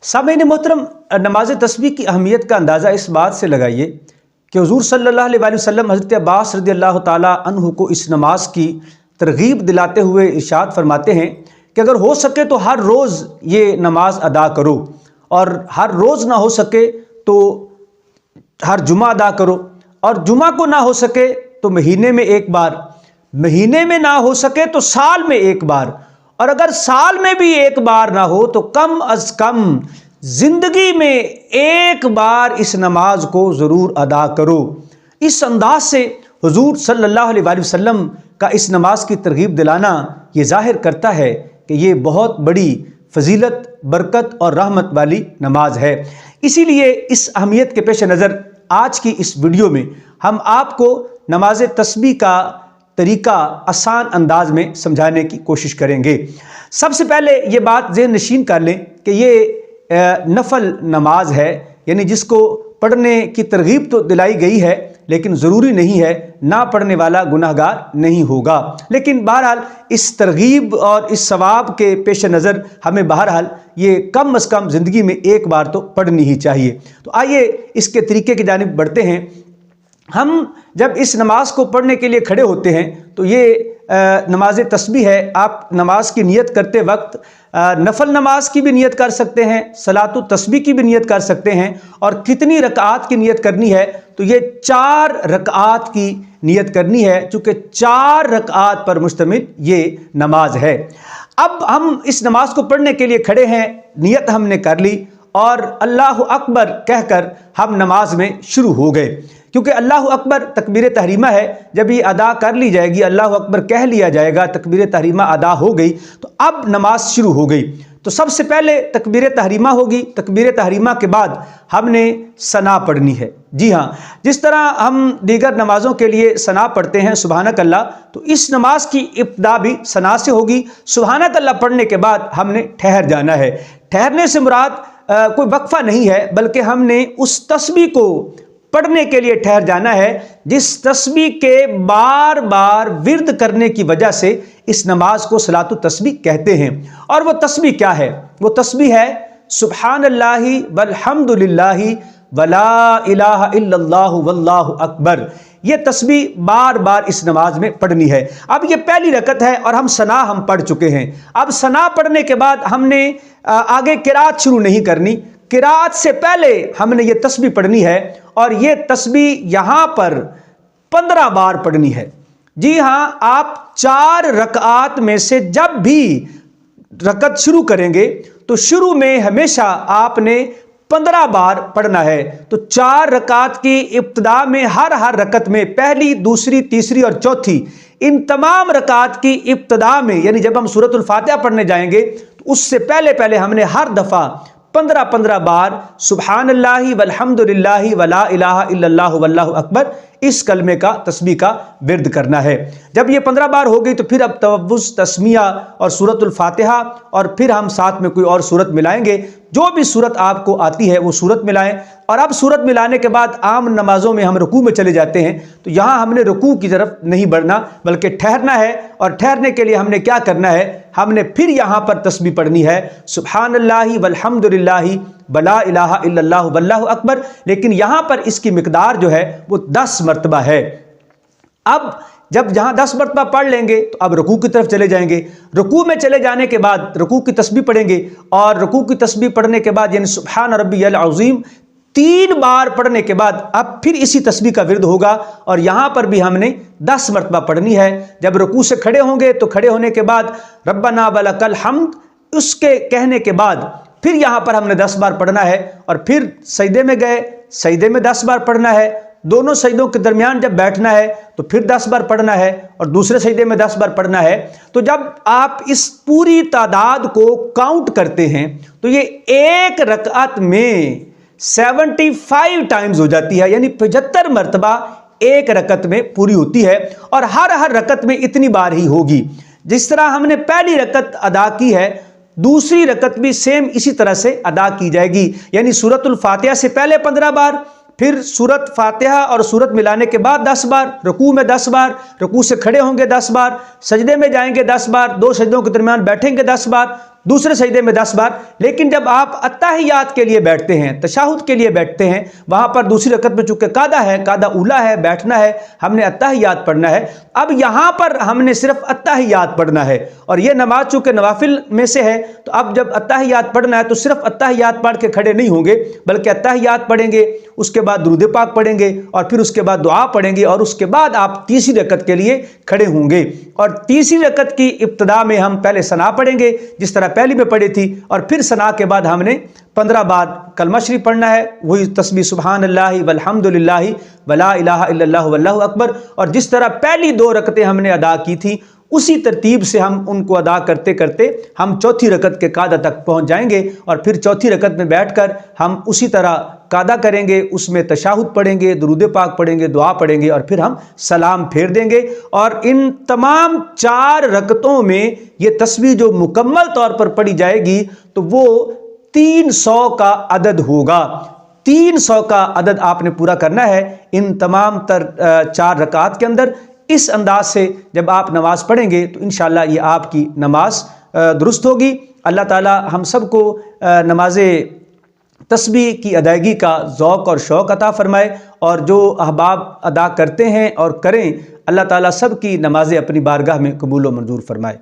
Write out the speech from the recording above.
سامعین محترم، نماز تسبیح کی اہمیت کا اندازہ اس بات سے لگائیے کہ حضور صلی اللہ علیہ وسلم حضرت عباس رضی اللہ تعالیٰ عنہ کو اس نماز کی ترغیب دلاتے ہوئے ارشاد فرماتے ہیں کہ اگر ہو سکے تو ہر روز یہ نماز ادا کرو، اور ہر روز نہ ہو سکے تو ہر جمعہ ادا کرو، اور جمعہ کو نہ ہو سکے تو مہینے میں ایک بار، مہینے میں نہ ہو سکے تو سال میں ایک بار، اور اگر سال میں بھی ایک بار نہ ہو تو کم از کم زندگی میں ایک بار اس نماز کو ضرور ادا کرو۔ اس انداز سے حضور صلی اللہ علیہ وآلہ وسلم کا اس نماز کی ترغیب دلانا یہ ظاہر کرتا ہے کہ یہ بہت بڑی فضیلت، برکت اور رحمت والی نماز ہے۔ اسی لیے اس اہمیت کے پیش نظر آج کی اس ویڈیو میں ہم آپ کو نماز تسبیح کا طریقہ آسان انداز میں سمجھانے کی کوشش کریں گے۔ سب سے پہلے یہ بات ذہن نشین کر لیں کہ یہ نفل نماز ہے، یعنی جس کو پڑھنے کی ترغیب تو دلائی گئی ہے لیکن ضروری نہیں ہے، نہ پڑھنے والا گناہ گار نہیں ہوگا، لیکن بہرحال اس ترغیب اور اس ثواب کے پیش نظر ہمیں بہرحال یہ کم از کم زندگی میں ایک بار تو پڑھنی ہی چاہیے۔ تو آئیے اس کے طریقے کی جانب بڑھتے ہیں۔ ہم جب اس نماز کو پڑھنے کے لیے کھڑے ہوتے ہیں تو یہ نماز تسبیح ہے۔ آپ نماز کی نیت کرتے وقت نفل نماز کی بھی نیت کر سکتے ہیں، صلاۃ التسبیح کی بھی نیت کر سکتے ہیں، اور کتنی رکعات کی نیت کرنی ہے تو یہ 4 رکعات کی نیت کرنی ہے، چونکہ 4 رکعات پر مشتمل یہ نماز ہے۔ اب ہم اس نماز کو پڑھنے کے لیے کھڑے ہیں، نیت ہم نے کر لی اور اللہ اکبر کہہ کر ہم نماز میں شروع ہو گئے، کیونکہ اللہ اکبر تکبیر تحریمہ ہے۔ جب یہ ادا کر لی جائے گی، اللہ اکبر کہہ لیا جائے گا، تکبیر تحریمہ ادا ہو گئی تو اب نماز شروع ہو گئی۔ تو سب سے پہلے تکبیر تحریمہ ہوگی، تکبیر تحریمہ کے بعد ہم نے ثنا پڑھنی ہے۔ جی ہاں، جس طرح ہم دیگر نمازوں کے لیے ثنا پڑھتے ہیں سبحانک اللہ، تو اس نماز کی ابتدا بھی ثنا سے ہوگی۔ سبحانک اللہ پڑھنے کے بعد ہم نے ٹھہر جانا ہے۔ ٹھہرنے سے مراد کوئی وقفہ نہیں ہے، بلکہ ہم نے اس تسبیح کو پڑھنے کے لیے ٹھہر جانا ہے جس تسبیح کے بار بار ورد کرنے کی وجہ سے اس نماز کو صلاۃ التسبیح کہتے ہیں۔ اور وہ تسبیح کیا ہے؟ وہ تسبیح ہے سبحان اللہ والحمد للہ ولا الہ الا اللہ واللہ اکبر۔ یہ تسبیح بار بار اس نماز میں پڑھنی ہے۔ اب یہ پہلی رکعت ہے اور ہم ثنا ہم پڑھ چکے ہیں۔ اب ثنا پڑھنے کے بعد ہم نے آگے قرات شروع نہیں کرنی، قرات سے پہلے ہم نے یہ تسبیح پڑھنی ہے، اور یہ تسبیح یہاں پر 15 بار پڑھنی ہے۔ جی ہاں، آپ 4 رکعات میں سے جب بھی رکعت شروع کریں گے تو شروع میں ہمیشہ آپ نے 15 بار پڑھنا ہے۔ تو 4 رکعات کی ابتدا میں ہر رکعت میں پہلی، دوسری، تیسری اور چوتھی، ان تمام رکعات کی ابتدا میں، یعنی جب ہم سورۃ الفاتحہ پڑھنے جائیں گے تو اس سے پہلے ہم نے ہر دفعہ 15 بار سبحان اللہ والحمد للہ ولا الہ الا اللہ واللہ اکبر اس کلمے کا، تسبیح کا ورد کرنا ہے۔ جب یہ 15 بار ہو گئی تو پھر اب تووض، تسمیہ اور سورۃ الفاتحہ، اور پھر ہم ساتھ میں کوئی اور سورت ملائیں گے۔ جو بھی سورت آپ کو آتی ہے وہ سورت ملائیں۔ اور اب سورت ملانے کے بعد عام نمازوں میں ہم رکوع میں چلے جاتے ہیں، تو یہاں ہم نے رکوع کی طرف نہیں بڑھنا بلکہ ٹھہرنا ہے، اور ٹھہرنے کے لیے ہم نے کیا کرنا ہے؟ ہم نے پھر یہاں پر تسبیح پڑھنی ہے سبحان اللہ والحمد للہ ولا الہ الا اللہ واللہ اکبر، لیکن یہاں پر اس کی مقدار جو ہے وہ 10 مرتبہ ہے۔ اب جب جہاں 10 مرتبہ پڑھ لیں گے تو اب رکوع کی طرف چلے جائیں گے۔ رکوع میں چلے جانے کے بعد رکوع کی تسبیح پڑھیں گے، اور رکوع کی تسبیح پڑھنے کے بعد یعنی سبحان ربی العظیم 3 بار پڑھنے کے بعد اب پھر اسی تسبیح کا ورد ہوگا، اور یہاں پر بھی ہم نے 10 مرتبہ پڑھنی ہے۔ جب رکوع سے کھڑے ہوں گے تو کھڑے ہونے کے بعد ربنا ولک الحمد، اس کے کہنے کے بعد پھر یہاں پر ہم نے 10 بار پڑھنا ہے، اور پھر سجدے میں گئے، سجدے میں 10 بار پڑھنا ہے۔ دونوں سجدوں کے درمیان جب بیٹھنا ہے تو پھر 10 بار پڑھنا ہے، اور دوسرے سجدے میں 10 بار پڑھنا ہے۔ تو جب آپ اس پوری تعداد کو کاؤنٹ کرتے ہیں تو یہ ایک رکعت میں 75 ٹائمز ہو جاتی ہے، یعنی 75 مرتبہ ایک رکعت میں پوری ہوتی ہے، اور ہر رکعت میں اتنی بار ہی ہوگی۔ جس طرح ہم نے پہلی رکعت ادا کی ہے، دوسری رکعت بھی سیم اسی طرح سے ادا کی جائے گی، یعنی سورۃ الفاتحہ سے پہلے 15 بار، پھر سورت فاتحہ اور سورت ملانے کے بعد 10 بار، رکوع میں 10 بار، رکوع سے کھڑے ہوں گے 10 بار، سجدے میں جائیں گے 10 بار، 2 سجدوں کے درمیان بیٹھیں گے 10 بار، دوسرے سجدے میں 10 بار۔ لیکن جب آپ اتحیات کے لیے بیٹھتے ہیں، تشہد کے لیے بیٹھتے ہیں، وہاں پر دوسری رکعت میں چونکہ قعدہ ہے، قعدہ اولا ہے، بیٹھنا ہے، ہم نے اتحیات پڑھنا ہے۔ اب یہاں پر ہم نے صرف اتحیات پڑھنا ہے، اور یہ نماز چونکہ نوافل میں سے ہے تو اب جب اتحیات پڑھنا ہے تو صرف اتحیات پڑھ کے کھڑے نہیں ہوں گے، بلکہ اتحیات پڑھیں گے، اس کے بعد درود پاک پڑھیں گے، اور پھر اس کے بعد دعا پڑھیں گے، اور اس کے بعد آپ تیسری رکعت کے لیے کھڑے ہوں گے۔ اور تیسری رکعت کی ابتدا میں ہم پہلے ثنا پڑھیں گے جس طرح پہلی میں پڑھی تھی، اور پھر ثنا کے بعد ہم نے 15 بار کلمہ شریف پڑھنا ہے، وہی تسبیح سبحان اللہ والحمد للہ ولا الہ الا اللہ واللہ اکبر۔ اور جس طرح پہلی 2 رکعتیں ہم نے ادا کی تھی اسی ترتیب سے ہم ان کو ادا کرتے کرتے ہم چوتھی رکعت کے قعدہ تک پہنچ جائیں گے، اور پھر چوتھی رکعت میں بیٹھ کر ہم اسی طرح قعدہ کریں گے، اس میں تشہد پڑھیں گے، درود پاک پڑھیں گے، دعا پڑھیں گے، اور پھر ہم سلام پھیر دیں گے۔ اور ان تمام 4 رکعتوں میں یہ تسبیح جو مکمل طور پر پڑھی جائے گی تو وہ 300 کا عدد ہوگا۔ 300 کا عدد آپ نے پورا کرنا ہے ان تمام 4 رکعات کے اندر۔ اس انداز سے جب آپ نماز پڑھیں گے تو انشاءاللہ یہ آپ کی نماز درست ہوگی۔ اللہ تعالی ہم سب کو نماز تسبیح کی ادائیگی کا ذوق اور شوق عطا فرمائے، اور جو احباب ادا کرتے ہیں اور کریں، اللہ تعالی سب کی نمازیں اپنی بارگاہ میں قبول و منظور فرمائے۔